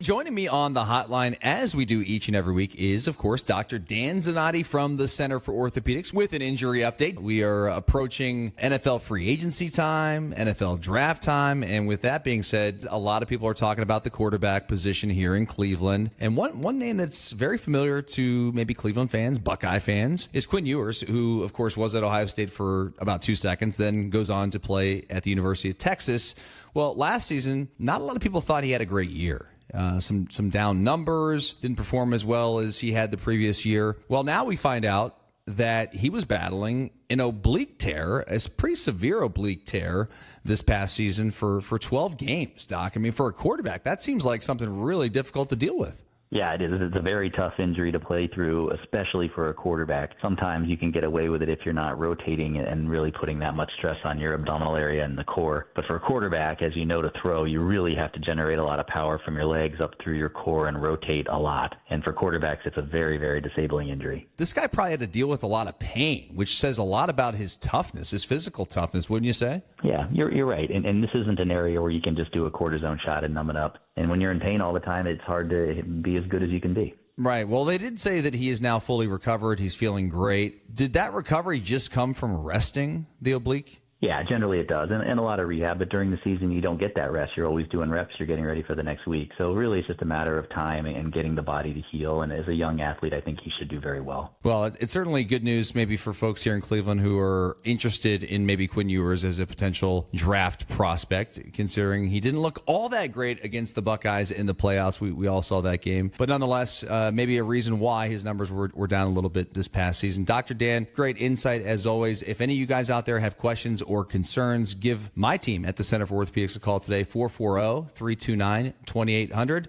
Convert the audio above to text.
Joining me on the hotline, as we do each and every week, is, of course, Dr. Dan Zanotti from the Center for Orthopedics with an injury update. We are approaching NFL free agency time, NFL draft time, and with that being said, a lot of people are talking about the quarterback position here in Cleveland. And one name that's very familiar to maybe Cleveland fans, Buckeye fans, is Quinn Ewers, who, of course, was at Ohio State for about 2 seconds, then goes on to play at the University of Texas. Well, last season, not a lot of people thought he had a great year. Some down numbers, didn't perform as well as he had the previous year. Well, now we find out that he was battling an oblique tear, a pretty severe oblique tear this past season for 12 games, Doc. I mean, for a quarterback, that seems like something really difficult to deal with. Yeah, it is. It's a very tough injury to play through, especially for a quarterback. Sometimes you can get away with it if you're not rotating and really putting that much stress on your abdominal area and the core. But for a quarterback, as you know, to throw, you really have to generate a lot of power from your legs up through your core and rotate a lot. And for quarterbacks, it's a very, very disabling injury. This guy probably had to deal with a lot of pain, which says a lot about his toughness, his physical toughness, wouldn't you say? Yeah, you're right. And this isn't an area where you can just do a cortisone shot and numb it up. And when you're in pain all the time, it's hard to be as good as you can be. Right. Well, they did say that he is now fully recovered. He's feeling great. Did that recovery just come from resting the oblique? Yeah, generally it does, and a lot of rehab. But during the season, you don't get that rest. You're always doing reps. You're getting ready for the next week. So really, it's just a matter of time and getting the body to heal. And as a young athlete, I think he should do very well. Well, it's certainly good news maybe for folks here in Cleveland who are interested in maybe Quinn Ewers as a potential draft prospect, considering he didn't look all that great against the Buckeyes in the playoffs. We all saw that game. But nonetheless, maybe a reason why his numbers were down a little bit this past season. Dr. Dan, great insight as always. If any of you guys out there have questions or concerns, give my team at the Center for Orthopedics a call today, 440-329-2800.